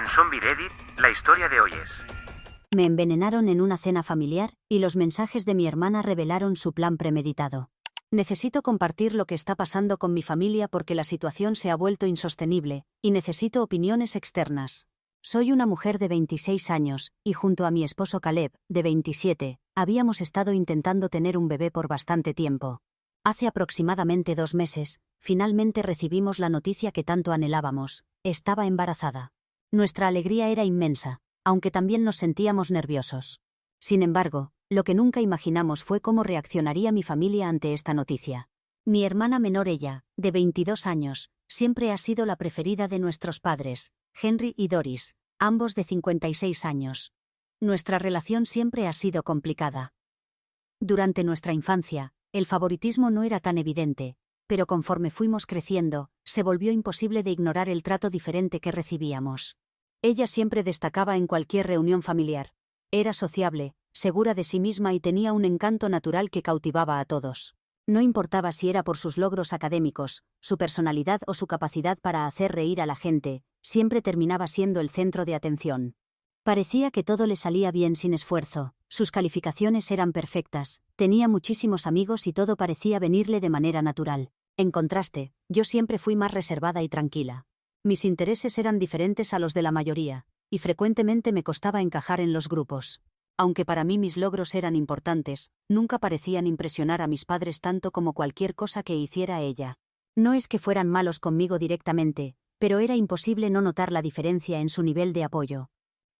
En Zombie Reddit, la historia de hoy es: Me envenenaron en una cena familiar, y los mensajes de mi hermana revelaron su plan premeditado. Necesito compartir lo que está pasando con mi familia porque la situación se ha vuelto insostenible, y necesito opiniones externas. Soy una mujer de 26 años, y junto a mi esposo Caleb, de 27, habíamos estado intentando tener un bebé por bastante tiempo. Hace aproximadamente 2 meses, finalmente recibimos la noticia que tanto anhelábamos: estaba embarazada. Nuestra alegría era inmensa, aunque también nos sentíamos nerviosos. Sin embargo, lo que nunca imaginamos fue cómo reaccionaría mi familia ante esta noticia. Mi hermana menor, ella, de 22 años, siempre ha sido la preferida de nuestros padres, Henry y Doris, ambos de 56 años. Nuestra relación siempre ha sido complicada. Durante nuestra infancia, el favoritismo no era tan evidente, pero conforme fuimos creciendo, se volvió imposible de ignorar el trato diferente que recibíamos. Ella siempre destacaba en cualquier reunión familiar. Era sociable, segura de sí misma y tenía un encanto natural que cautivaba a todos. No importaba si era por sus logros académicos, su personalidad o su capacidad para hacer reír a la gente, siempre terminaba siendo el centro de atención. Parecía que todo le salía bien sin esfuerzo, sus calificaciones eran perfectas, tenía muchísimos amigos y todo parecía venirle de manera natural. En contraste, yo siempre fui más reservada y tranquila. Mis intereses eran diferentes a los de la mayoría, y frecuentemente me costaba encajar en los grupos. Aunque para mí mis logros eran importantes, nunca parecían impresionar a mis padres tanto como cualquier cosa que hiciera ella. No es que fueran malos conmigo directamente, pero era imposible no notar la diferencia en su nivel de apoyo.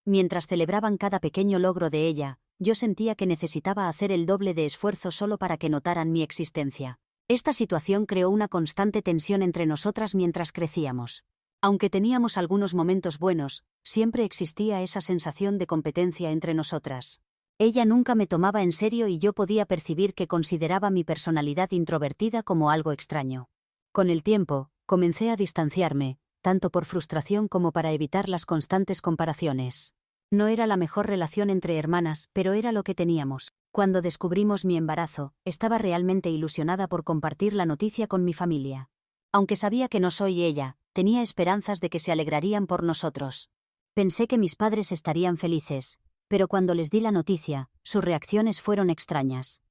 Mientras celebraban cada pequeño logro de ella, yo sentía que necesitaba hacer el doble de esfuerzo solo para que notaran mi existencia. Esta situación creó una constante tensión entre nosotras mientras crecíamos. Aunque teníamos algunos momentos buenos, siempre existía esa sensación de competencia entre nosotras. Ella nunca me tomaba en serio y yo podía percibir que consideraba mi personalidad introvertida como algo extraño. Con el tiempo, comencé a distanciarme, tanto por frustración como para evitar las constantes comparaciones. No era la mejor relación entre hermanas, pero era lo que teníamos. Cuando descubrimos mi embarazo, estaba realmente ilusionada por compartir la noticia con mi familia. Aunque sabía que no soy ella, tenía esperanzas de que se alegrarían por nosotros. Pensé que mis padres estarían felices, pero cuando les di la noticia, sus reacciones fueron extrañas.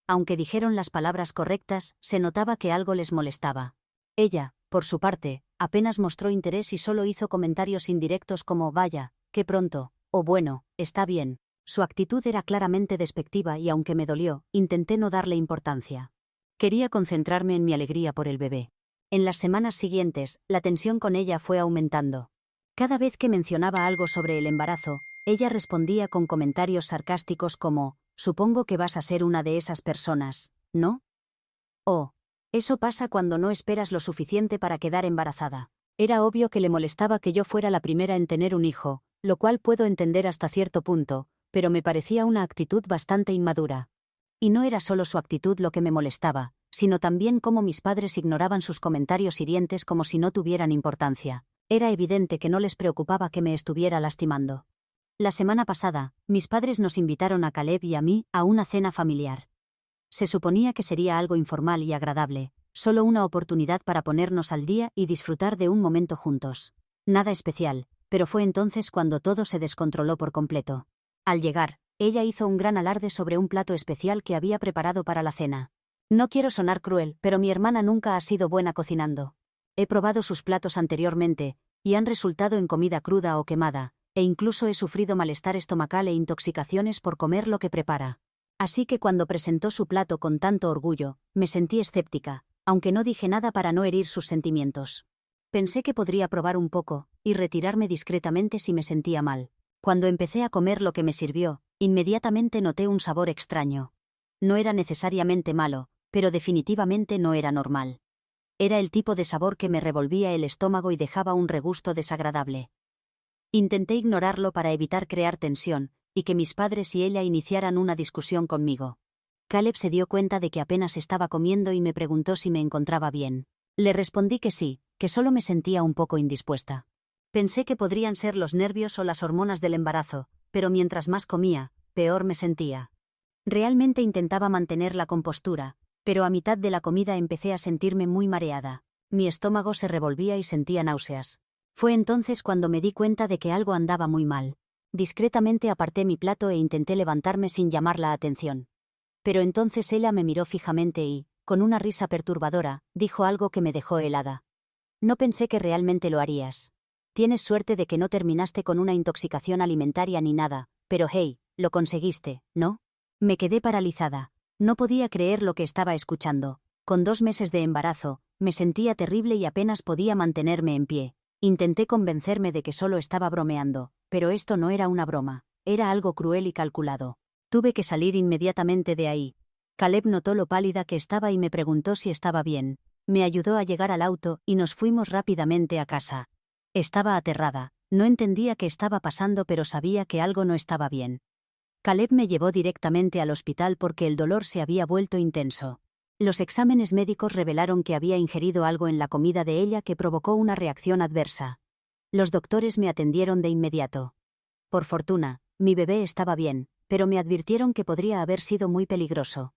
Aunque dijeron las palabras correctas, se notaba que algo les molestaba. Ella, por su parte, apenas mostró interés y solo hizo comentarios indirectos como «vaya, qué pronto», o «bueno, está bien». Su actitud era claramente despectiva y aunque me dolió, intenté no darle importancia. Quería concentrarme en mi alegría por el bebé. En las semanas siguientes, la tensión con ella fue aumentando. Cada vez que mencionaba algo sobre el embarazo, ella respondía con comentarios sarcásticos como «supongo que vas a ser una de esas personas, ¿no?». O «eso pasa cuando no esperas lo suficiente para quedar embarazada». Era obvio que le molestaba que yo fuera la primera en tener un hijo, lo cual puedo entender hasta cierto punto, pero me parecía una actitud bastante inmadura. Y no era solo su actitud lo que me molestaba, sino también cómo mis padres ignoraban sus comentarios hirientes como si no tuvieran importancia. Era evidente que no les preocupaba que me estuviera lastimando. La semana pasada, mis padres nos invitaron a Caleb y a mí a una cena familiar. Se suponía que sería algo informal y agradable, solo una oportunidad para ponernos al día y disfrutar de un momento juntos. Nada especial, pero fue entonces cuando todo se descontroló por completo. Al llegar, ella hizo un gran alarde sobre un plato especial que había preparado para la cena. No quiero sonar cruel, pero mi hermana nunca ha sido buena cocinando. He probado sus platos anteriormente, y han resultado en comida cruda o quemada, e incluso he sufrido malestar estomacal e intoxicaciones por comer lo que prepara. Así que cuando presentó su plato con tanto orgullo, me sentí escéptica, aunque no dije nada para no herir sus sentimientos. Pensé que podría probar un poco, y retirarme discretamente si me sentía mal. Cuando empecé a comer lo que me sirvió, inmediatamente noté un sabor extraño. No era necesariamente malo, pero definitivamente no era normal. Era el tipo de sabor que me revolvía el estómago y dejaba un regusto desagradable. Intenté ignorarlo para evitar crear tensión, y que mis padres y ella iniciaran una discusión conmigo. Caleb se dio cuenta de que apenas estaba comiendo y me preguntó si me encontraba bien. Le respondí que sí, que solo me sentía un poco indispuesta. Pensé que podrían ser los nervios o las hormonas del embarazo, pero mientras más comía, peor me sentía. Realmente intentaba mantener la compostura, pero a mitad de la comida empecé a sentirme muy mareada. Mi estómago se revolvía y sentía náuseas. Fue entonces cuando me di cuenta de que algo andaba muy mal. Discretamente aparté mi plato e intenté levantarme sin llamar la atención. Pero entonces ella me miró fijamente y, con una risa perturbadora, dijo algo que me dejó helada. No pensé que realmente lo harías. Tienes suerte de que no terminaste con una intoxicación alimentaria ni nada, pero hey, lo conseguiste, ¿no? Me quedé paralizada. No podía creer lo que estaba escuchando. Con 2 meses de embarazo, me sentía terrible y apenas podía mantenerme en pie. Intenté convencerme de que solo estaba bromeando, pero esto no era una broma, era algo cruel y calculado. Tuve que salir inmediatamente de ahí. Caleb notó lo pálida que estaba y me preguntó si estaba bien. Me ayudó a llegar al auto y nos fuimos rápidamente a casa. Estaba aterrada, no entendía qué estaba pasando pero sabía que algo no estaba bien. Caleb me llevó directamente al hospital porque el dolor se había vuelto intenso. Los exámenes médicos revelaron que había ingerido algo en la comida de ella que provocó una reacción adversa. Los doctores me atendieron de inmediato. Por fortuna, mi bebé estaba bien, pero me advirtieron que podría haber sido muy peligroso.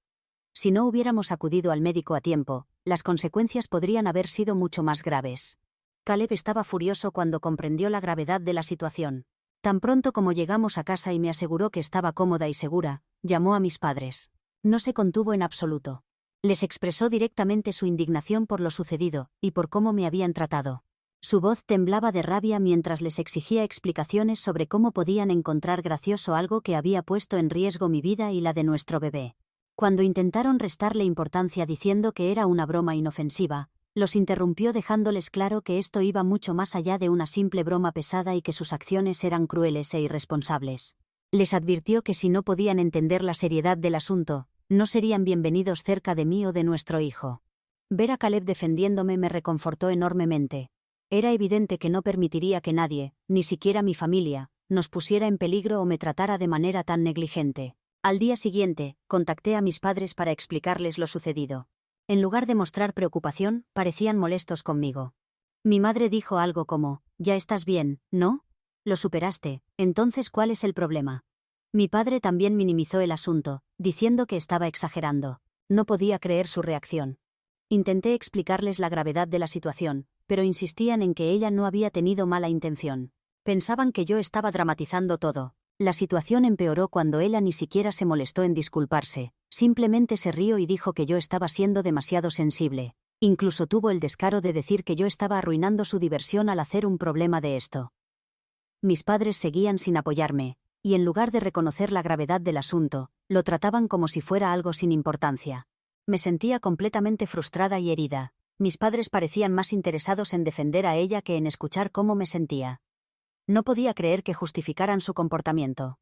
Si no hubiéramos acudido al médico a tiempo, las consecuencias podrían haber sido mucho más graves. Caleb estaba furioso cuando comprendió la gravedad de la situación. Tan pronto como llegamos a casa y me aseguró que estaba cómoda y segura, llamó a mis padres. No se contuvo en absoluto. Les expresó directamente su indignación por lo sucedido y por cómo me habían tratado. Su voz temblaba de rabia mientras les exigía explicaciones sobre cómo podían encontrar gracioso algo que había puesto en riesgo mi vida y la de nuestro bebé. Cuando intentaron restarle importancia diciendo que era una broma inofensiva, los interrumpió dejándoles claro que esto iba mucho más allá de una simple broma pesada y que sus acciones eran crueles e irresponsables. Les advirtió que si no podían entender la seriedad del asunto, no serían bienvenidos cerca de mí o de nuestro hijo. Ver a Caleb defendiéndome me reconfortó enormemente. Era evidente que no permitiría que nadie, ni siquiera mi familia, nos pusiera en peligro o me tratara de manera tan negligente. Al día siguiente, contacté a mis padres para explicarles lo sucedido. En lugar de mostrar preocupación, parecían molestos conmigo. Mi madre dijo algo como, «Ya estás bien, ¿no? Lo superaste, entonces ¿cuál es el problema?». Mi padre también minimizó el asunto, diciendo que estaba exagerando. No podía creer su reacción. Intenté explicarles la gravedad de la situación, pero insistían en que ella no había tenido mala intención. Pensaban que yo estaba dramatizando todo. La situación empeoró cuando ella ni siquiera se molestó en disculparse, simplemente se rió y dijo que yo estaba siendo demasiado sensible. Incluso tuvo el descaro de decir que yo estaba arruinando su diversión al hacer un problema de esto. Mis padres seguían sin apoyarme, y en lugar de reconocer la gravedad del asunto, lo trataban como si fuera algo sin importancia. Me sentía completamente frustrada y herida. Mis padres parecían más interesados en defender a ella que en escuchar cómo me sentía. No podía creer que justificaran su comportamiento.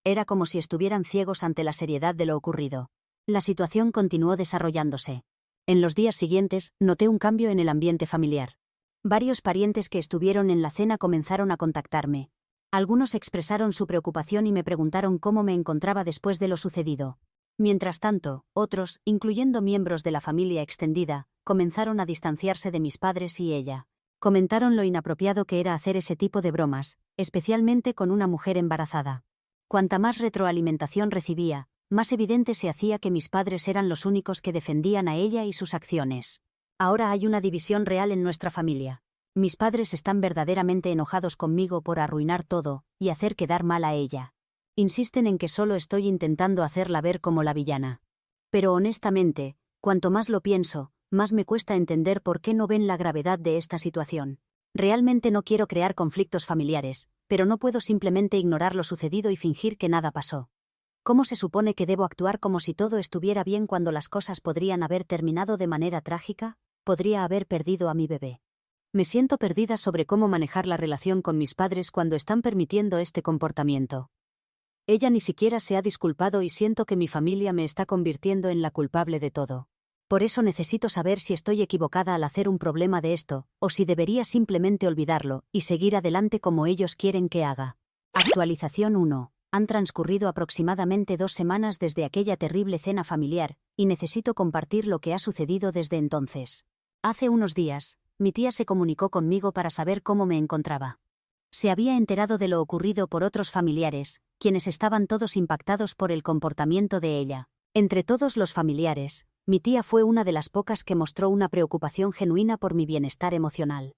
Era como si estuvieran ciegos ante la seriedad de lo ocurrido. La situación continuó desarrollándose. En los días siguientes, noté un cambio en el ambiente familiar. Varios parientes que estuvieron en la cena comenzaron a contactarme. Algunos expresaron su preocupación y me preguntaron cómo me encontraba después de lo sucedido. Mientras tanto, otros, incluyendo miembros de la familia extendida, comenzaron a distanciarse de mis padres y ella. Comentaron lo inapropiado que era hacer ese tipo de bromas, especialmente con una mujer embarazada. Cuanta más retroalimentación recibía, más evidente se hacía que mis padres eran los únicos que defendían a ella y sus acciones. Ahora hay una división real en nuestra familia. Mis padres están verdaderamente enojados conmigo por arruinar todo y hacer quedar mal a ella. Insisten en que solo estoy intentando hacerla ver como la villana. Pero honestamente, cuanto más lo pienso, más me cuesta entender por qué no ven la gravedad de esta situación. Realmente no quiero crear conflictos familiares, pero no puedo simplemente ignorar lo sucedido y fingir que nada pasó. ¿Cómo se supone que debo actuar como si todo estuviera bien cuando las cosas podrían haber terminado de manera trágica? Podría haber perdido a mi bebé. Me siento perdida sobre cómo manejar la relación con mis padres cuando están permitiendo este comportamiento. Ella ni siquiera se ha disculpado y siento que mi familia me está convirtiendo en la culpable de todo. Por eso necesito saber si estoy equivocada al hacer un problema de esto, o si debería simplemente olvidarlo y seguir adelante como ellos quieren que haga. Actualización 1. Han transcurrido aproximadamente 2 semanas desde aquella terrible cena familiar, y necesito compartir lo que ha sucedido desde entonces. Hace unos días, mi tía se comunicó conmigo para saber cómo me encontraba. Se había enterado de lo ocurrido por otros familiares, quienes estaban todos impactados por el comportamiento de ella. Entre todos los familiares, mi tía fue una de las pocas que mostró una preocupación genuina por mi bienestar emocional.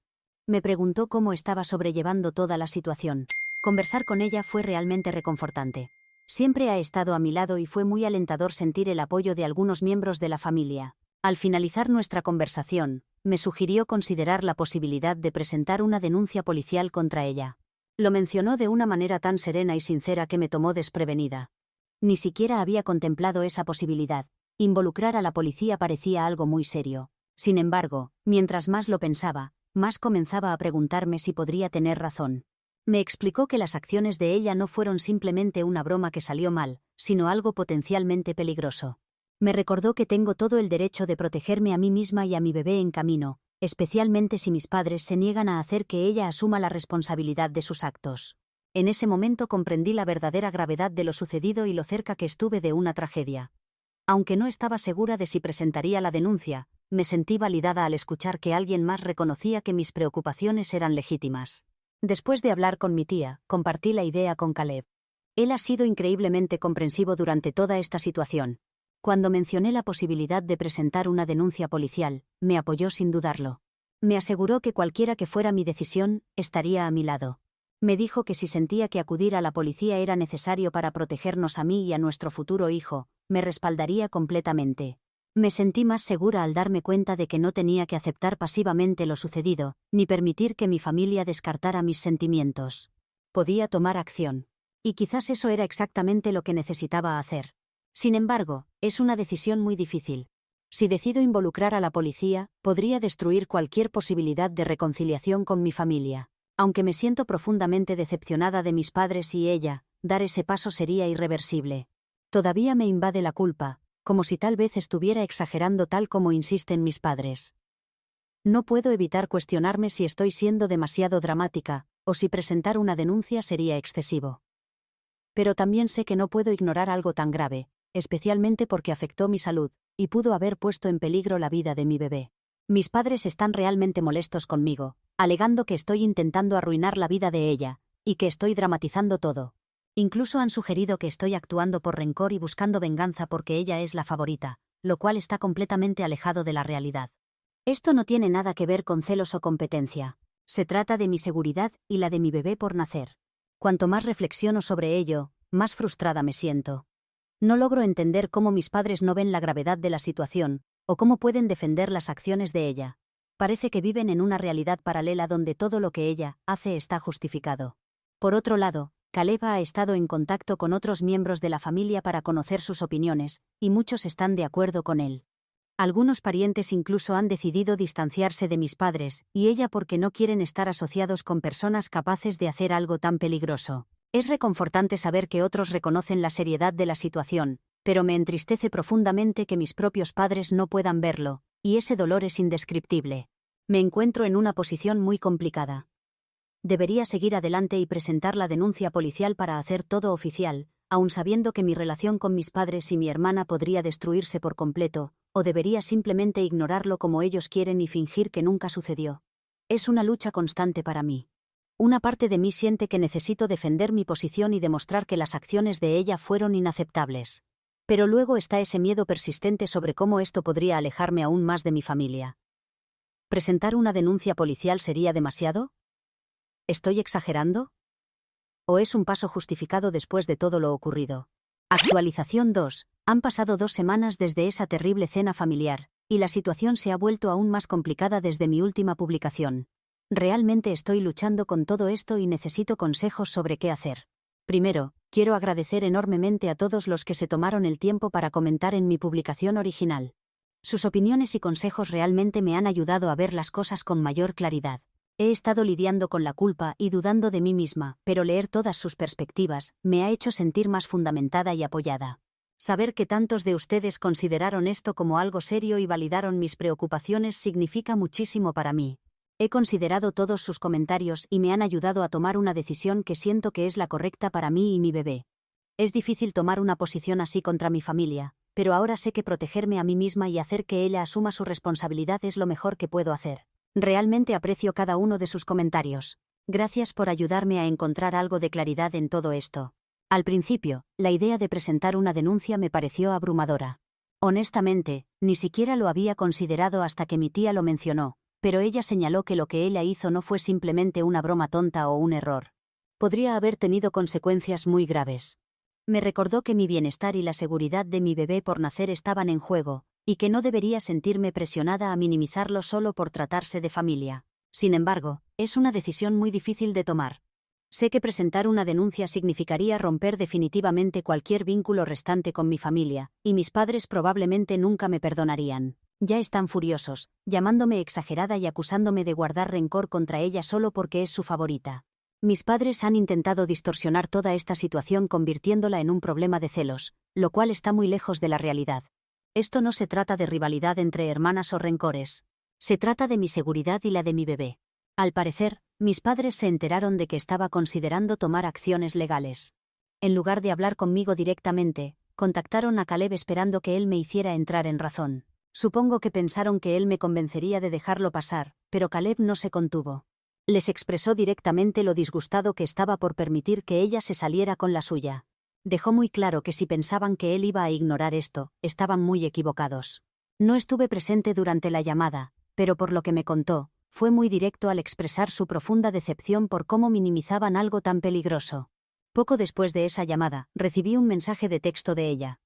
Me preguntó cómo estaba sobrellevando toda la situación. Conversar con ella fue realmente reconfortante. Siempre ha estado a mi lado y fue muy alentador sentir el apoyo de algunos miembros de la familia. Al finalizar nuestra conversación, me sugirió considerar la posibilidad de presentar una denuncia policial contra ella. Lo mencionó de una manera tan serena y sincera que me tomó desprevenida. Ni siquiera había contemplado esa posibilidad. Involucrar a la policía parecía algo muy serio. Sin embargo, mientras más lo pensaba, más comenzaba a preguntarme si podría tener razón. Me explicó que las acciones de ella no fueron simplemente una broma que salió mal, sino algo potencialmente peligroso. Me recordó que tengo todo el derecho de protegerme a mí misma y a mi bebé en camino, especialmente si mis padres se niegan a hacer que ella asuma la responsabilidad de sus actos. En ese momento comprendí la verdadera gravedad de lo sucedido y lo cerca que estuve de una tragedia. Aunque no estaba segura de si presentaría la denuncia, me sentí validada al escuchar que alguien más reconocía que mis preocupaciones eran legítimas. Después de hablar con mi tía, compartí la idea con Caleb. Él ha sido increíblemente comprensivo durante toda esta situación. Cuando mencioné la posibilidad de presentar una denuncia policial, me apoyó sin dudarlo. Me aseguró que cualquiera que fuera mi decisión, estaría a mi lado. Me dijo que si sentía que acudir a la policía era necesario para protegernos a mí y a nuestro futuro hijo, me respaldaría completamente. Me sentí más segura al darme cuenta de que no tenía que aceptar pasivamente lo sucedido, ni permitir que mi familia descartara mis sentimientos. Podía tomar acción. Y quizás eso era exactamente lo que necesitaba hacer. Sin embargo, es una decisión muy difícil. Si decido involucrar a la policía, podría destruir cualquier posibilidad de reconciliación con mi familia. Aunque me siento profundamente decepcionada de mis padres y ella, dar ese paso sería irreversible. Todavía me invade la culpa, como si tal vez estuviera exagerando tal como insisten mis padres. No puedo evitar cuestionarme si estoy siendo demasiado dramática, o si presentar una denuncia sería excesivo. Pero también sé que no puedo ignorar algo tan grave, especialmente porque afectó mi salud, y pudo haber puesto en peligro la vida de mi bebé. Mis padres están realmente molestos conmigo, alegando que estoy intentando arruinar la vida de ella, y que estoy dramatizando todo. Incluso han sugerido que estoy actuando por rencor y buscando venganza porque ella es la favorita, lo cual está completamente alejado de la realidad. Esto no tiene nada que ver con celos o competencia. Se trata de mi seguridad y la de mi bebé por nacer. Cuanto más reflexiono sobre ello, más frustrada me siento. No logro entender cómo mis padres no ven la gravedad de la situación, o cómo pueden defender las acciones de ella. Parece que viven en una realidad paralela donde todo lo que ella hace está justificado. Por otro lado, Caleb ha estado en contacto con otros miembros de la familia para conocer sus opiniones, y muchos están de acuerdo con él. Algunos parientes incluso han decidido distanciarse de mis padres, y ella porque no quieren estar asociados con personas capaces de hacer algo tan peligroso. Es reconfortante saber que otros reconocen la seriedad de la situación, pero me entristece profundamente que mis propios padres no puedan verlo, y ese dolor es indescriptible. Me encuentro en una posición muy complicada. Debería seguir adelante y presentar la denuncia policial para hacer todo oficial, aun sabiendo que mi relación con mis padres y mi hermana podría destruirse por completo, o debería simplemente ignorarlo como ellos quieren y fingir que nunca sucedió. Es una lucha constante para mí. Una parte de mí siente que necesito defender mi posición y demostrar que las acciones de ella fueron inaceptables. Pero luego está ese miedo persistente sobre cómo esto podría alejarme aún más de mi familia. ¿Presentar una denuncia policial sería demasiado? ¿Estoy exagerando? ¿O es un paso justificado después de todo lo ocurrido? Actualización 2. Han pasado 2 semanas desde esa terrible cena familiar, y la situación se ha vuelto aún más complicada desde mi última publicación. Realmente estoy luchando con todo esto y necesito consejos sobre qué hacer. Primero, quiero agradecer enormemente a todos los que se tomaron el tiempo para comentar en mi publicación original. Sus opiniones y consejos realmente me han ayudado a ver las cosas con mayor claridad. He estado lidiando con la culpa y dudando de mí misma, pero leer todas sus perspectivas me ha hecho sentir más fundamentada y apoyada. Saber que tantos de ustedes consideraron esto como algo serio y validaron mis preocupaciones significa muchísimo para mí. He considerado todos sus comentarios y me han ayudado a tomar una decisión que siento que es la correcta para mí y mi bebé. Es difícil tomar una posición así contra mi familia, pero ahora sé que protegerme a mí misma y hacer que ella asuma su responsabilidad es lo mejor que puedo hacer. Realmente aprecio cada uno de sus comentarios. Gracias por ayudarme a encontrar algo de claridad en todo esto. Al principio, la idea de presentar una denuncia me pareció abrumadora. Honestamente, ni siquiera lo había considerado hasta que mi tía lo mencionó, pero ella señaló que lo que ella hizo no fue simplemente una broma tonta o un error. Podría haber tenido consecuencias muy graves. Me recordó que mi bienestar y la seguridad de mi bebé por nacer estaban en juego, y que no debería sentirme presionada a minimizarlo solo por tratarse de familia. Sin embargo, es una decisión muy difícil de tomar. Sé que presentar una denuncia significaría romper definitivamente cualquier vínculo restante con mi familia, y mis padres probablemente nunca me perdonarían. Ya están furiosos, llamándome exagerada y acusándome de guardar rencor contra ella solo porque es su favorita. Mis padres han intentado distorsionar toda esta situación convirtiéndola en un problema de celos, lo cual está muy lejos de la realidad. Esto no se trata de rivalidad entre hermanas o rencores. Se trata de mi seguridad y la de mi bebé. Al parecer, mis padres se enteraron de que estaba considerando tomar acciones legales. En lugar de hablar conmigo directamente, contactaron a Caleb esperando que él me hiciera entrar en razón. Supongo que pensaron que él me convencería de dejarlo pasar, pero Caleb no se contuvo. Les expresó directamente lo disgustado que estaba por permitir que ella se saliera con la suya. Dejó muy claro que si pensaban que él iba a ignorar esto, estaban muy equivocados. No estuve presente durante la llamada, pero por lo que me contó, fue muy directo al expresar su profunda decepción por cómo minimizaban algo tan peligroso. Poco después de esa llamada, recibí un mensaje de texto de ella.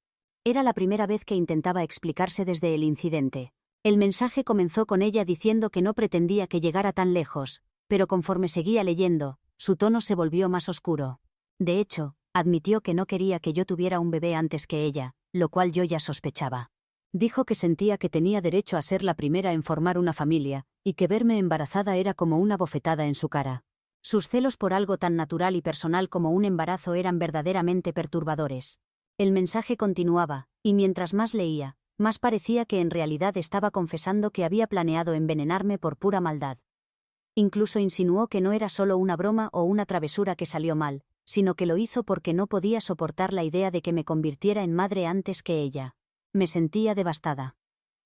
Era la primera vez que intentaba explicarse desde el incidente. El mensaje comenzó con ella diciendo que no pretendía que llegara tan lejos, pero conforme seguía leyendo, su tono se volvió más oscuro. De hecho, admitió que no quería que yo tuviera un bebé antes que ella, lo cual yo ya sospechaba. Dijo que sentía que tenía derecho a ser la primera en formar una familia, y que verme embarazada era como una bofetada en su cara. Sus celos por algo tan natural y personal como un embarazo eran verdaderamente perturbadores. El mensaje continuaba, y mientras más leía, más parecía que en realidad estaba confesando que había planeado envenenarme por pura maldad. Incluso insinuó que no era solo una broma o una travesura que salió mal, sino que lo hizo porque no podía soportar la idea de que me convirtiera en madre antes que ella. Me sentía devastada.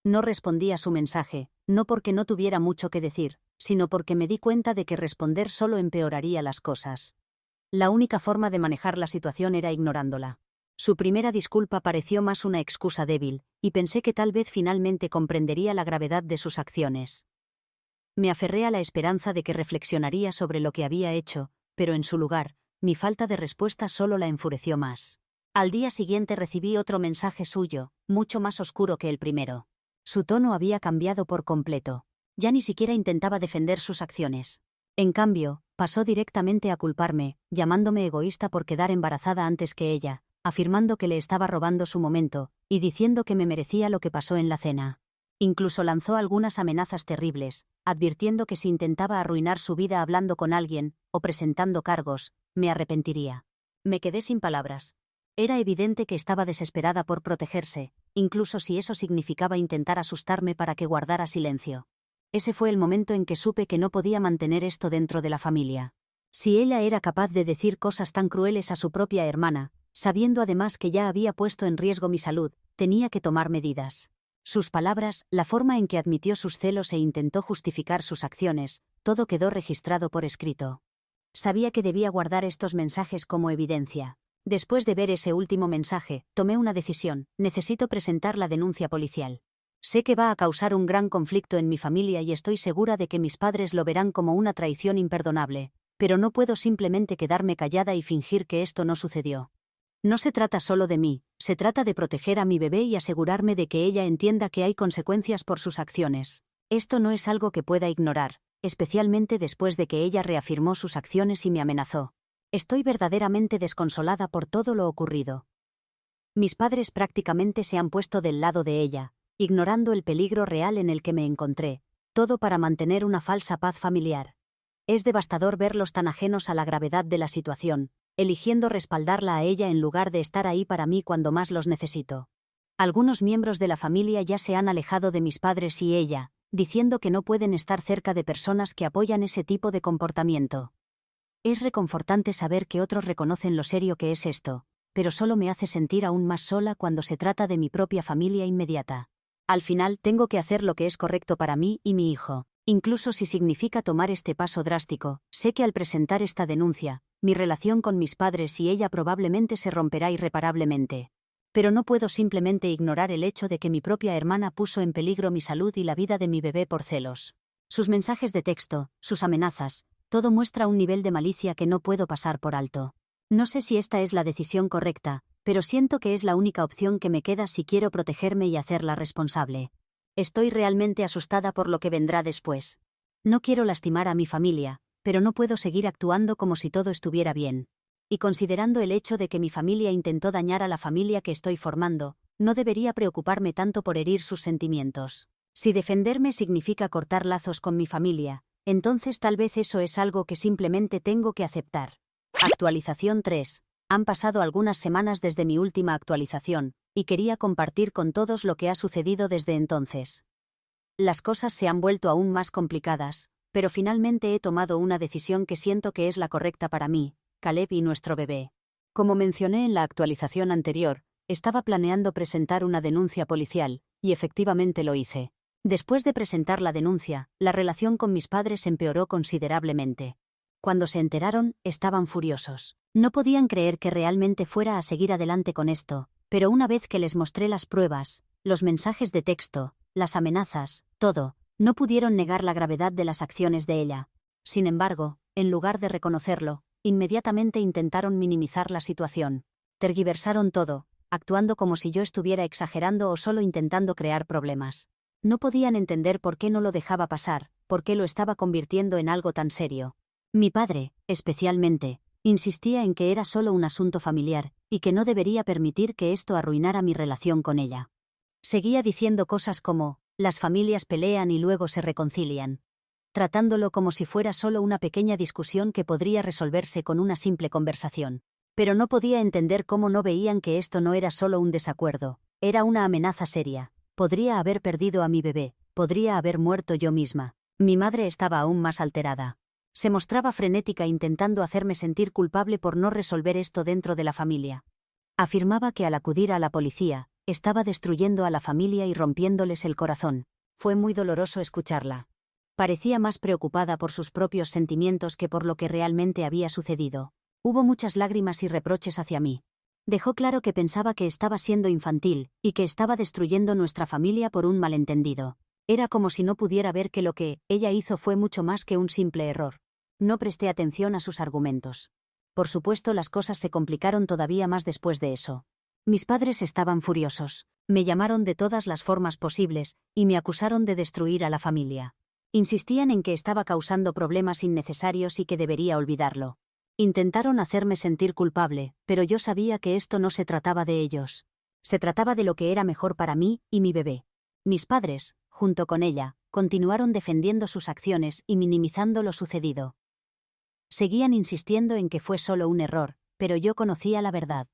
No respondí a su mensaje, no porque no tuviera mucho que decir, sino porque me di cuenta de que responder solo empeoraría las cosas. La única forma de manejar la situación era ignorándola. Su primera disculpa pareció más una excusa débil, y pensé que tal vez finalmente comprendería la gravedad de sus acciones. Me aferré a la esperanza de que reflexionaría sobre lo que había hecho, pero en su lugar, mi falta de respuesta solo la enfureció más. Al día siguiente recibí otro mensaje suyo, mucho más oscuro que el primero. Su tono había cambiado por completo. Ya ni siquiera intentaba defender sus acciones. En cambio, pasó directamente a culparme, llamándome egoísta por quedar embarazada antes que ella, afirmando que le estaba robando su momento, y diciendo que me merecía lo que pasó en la cena. Incluso lanzó algunas amenazas terribles, advirtiendo que si intentaba arruinar su vida hablando con alguien, o presentando cargos, me arrepentiría. Me quedé sin palabras. Era evidente que estaba desesperada por protegerse, incluso si eso significaba intentar asustarme para que guardara silencio. Ese fue el momento en que supe que no podía mantener esto dentro de la familia. Si ella era capaz de decir cosas tan crueles a su propia hermana, sabiendo además que ya había puesto en riesgo mi salud, tenía que tomar medidas. Sus palabras, la forma en que admitió sus celos e intentó justificar sus acciones, todo quedó registrado por escrito. Sabía que debía guardar estos mensajes como evidencia. Después de ver ese último mensaje, tomé una decisión: necesito presentar la denuncia policial. Sé que va a causar un gran conflicto en mi familia y estoy segura de que mis padres lo verán como una traición imperdonable, pero no puedo simplemente quedarme callada y fingir que esto no sucedió. No se trata solo de mí, se trata de proteger a mi bebé y asegurarme de que ella entienda que hay consecuencias por sus acciones. Esto no es algo que pueda ignorar, especialmente después de que ella reafirmó sus acciones y me amenazó. Estoy verdaderamente desconsolada por todo lo ocurrido. Mis padres prácticamente se han puesto del lado de ella, ignorando el peligro real en el que me encontré, todo para mantener una falsa paz familiar. Es devastador verlos tan ajenos a la gravedad de la situación, eligiendo respaldarla a ella en lugar de estar ahí para mí cuando más los necesito. Algunos miembros de la familia ya se han alejado de mis padres y ella, diciendo que no pueden estar cerca de personas que apoyan ese tipo de comportamiento. Es reconfortante saber que otros reconocen lo serio que es esto, pero solo me hace sentir aún más sola cuando se trata de mi propia familia inmediata. Al final tengo que hacer lo que es correcto para mí y mi hijo. Incluso si significa tomar este paso drástico, sé que al presentar esta denuncia, mi relación con mis padres y ella probablemente se romperá irreparablemente. Pero no puedo simplemente ignorar el hecho de que mi propia hermana puso en peligro mi salud y la vida de mi bebé por celos. Sus mensajes de texto, sus amenazas, todo muestra un nivel de malicia que no puedo pasar por alto. No sé si esta es la decisión correcta, pero siento que es la única opción que me queda si quiero protegerme y hacerla responsable. Estoy realmente asustada por lo que vendrá después. No quiero lastimar a mi familia, pero no puedo seguir actuando como si todo estuviera bien. Y considerando el hecho de que mi familia intentó dañar a la familia que estoy formando, no debería preocuparme tanto por herir sus sentimientos. Si defenderme significa cortar lazos con mi familia, entonces tal vez eso es algo que simplemente tengo que aceptar. Actualización 3. Han pasado algunas semanas desde mi última actualización, y quería compartir con todos lo que ha sucedido desde entonces. Las cosas se han vuelto aún más complicadas, pero finalmente he tomado una decisión que siento que es la correcta para mí, Caleb y nuestro bebé. Como mencioné en la actualización anterior, estaba planeando presentar una denuncia policial, y efectivamente lo hice. Después de presentar la denuncia, la relación con mis padres empeoró considerablemente. Cuando se enteraron, estaban furiosos. No podían creer que realmente fuera a seguir adelante con esto, pero una vez que les mostré las pruebas, los mensajes de texto, las amenazas, todo, no pudieron negar la gravedad de las acciones de ella. Sin embargo, en lugar de reconocerlo, inmediatamente intentaron minimizar la situación. Tergiversaron todo, actuando como si yo estuviera exagerando o solo intentando crear problemas. No podían entender por qué no lo dejaba pasar, por qué lo estaba convirtiendo en algo tan serio. Mi padre, especialmente, insistía en que era solo un asunto familiar, y que no debería permitir que esto arruinara mi relación con ella. Seguía diciendo cosas como, las familias pelean y luego se reconcilian, tratándolo como si fuera solo una pequeña discusión que podría resolverse con una simple conversación. Pero no podía entender cómo no veían que esto no era solo un desacuerdo, era una amenaza seria. Podría haber perdido a mi bebé, podría haber muerto yo misma. Mi madre estaba aún más alterada. Se mostraba frenética intentando hacerme sentir culpable por no resolver esto dentro de la familia. Afirmaba que al acudir a la policía, estaba destruyendo a la familia y rompiéndoles el corazón. Fue muy doloroso escucharla. Parecía más preocupada por sus propios sentimientos que por lo que realmente había sucedido. Hubo muchas lágrimas y reproches hacia mí. Dejó claro que pensaba que estaba siendo infantil, y que estaba destruyendo nuestra familia por un malentendido. Era como si no pudiera ver que lo que ella hizo fue mucho más que un simple error. No presté atención a sus argumentos. Por supuesto, las cosas se complicaron todavía más después de eso. Mis padres estaban furiosos. Me llamaron de todas las formas posibles, y me acusaron de destruir a la familia. Insistían en que estaba causando problemas innecesarios y que debería olvidarlo. Intentaron hacerme sentir culpable, pero yo sabía que esto no se trataba de ellos. Se trataba de lo que era mejor para mí y mi bebé. Mis padres, junto con ella, continuaron defendiendo sus acciones y minimizando lo sucedido. Seguían insistiendo en que fue solo un error, pero yo conocía la verdad.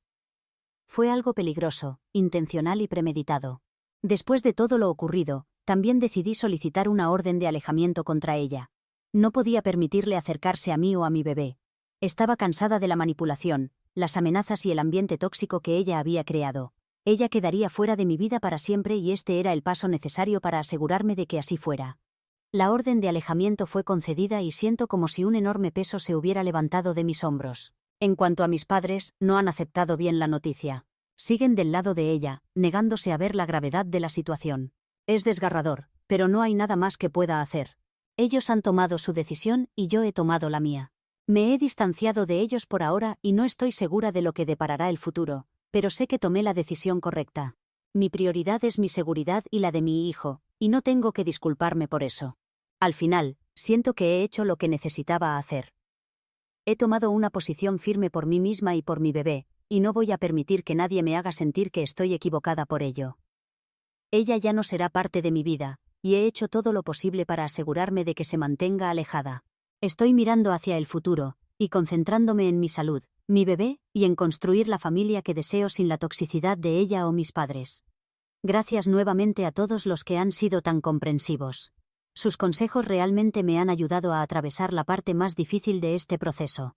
Fue algo peligroso, intencional y premeditado. Después de todo lo ocurrido, también decidí solicitar una orden de alejamiento contra ella. No podía permitirle acercarse a mí o a mi bebé. Estaba cansada de la manipulación, las amenazas y el ambiente tóxico que ella había creado. Ella quedaría fuera de mi vida para siempre y este era el paso necesario para asegurarme de que así fuera. La orden de alejamiento fue concedida y siento como si un enorme peso se hubiera levantado de mis hombros. En cuanto a mis padres, no han aceptado bien la noticia. Siguen del lado de ella, negándose a ver la gravedad de la situación. Es desgarrador, pero no hay nada más que pueda hacer. Ellos han tomado su decisión y yo he tomado la mía. Me he distanciado de ellos por ahora y no estoy segura de lo que deparará el futuro, pero sé que tomé la decisión correcta. Mi prioridad es mi seguridad y la de mi hijo, y no tengo que disculparme por eso. Al final, siento que he hecho lo que necesitaba hacer. He tomado una posición firme por mí misma y por mi bebé, y no voy a permitir que nadie me haga sentir que estoy equivocada por ello. Ella ya no será parte de mi vida, y he hecho todo lo posible para asegurarme de que se mantenga alejada. Estoy mirando hacia el futuro, y concentrándome en mi salud, mi bebé, y en construir la familia que deseo sin la toxicidad de ella o mis padres. Gracias nuevamente a todos los que han sido tan comprensivos. Sus consejos realmente me han ayudado a atravesar la parte más difícil de este proceso.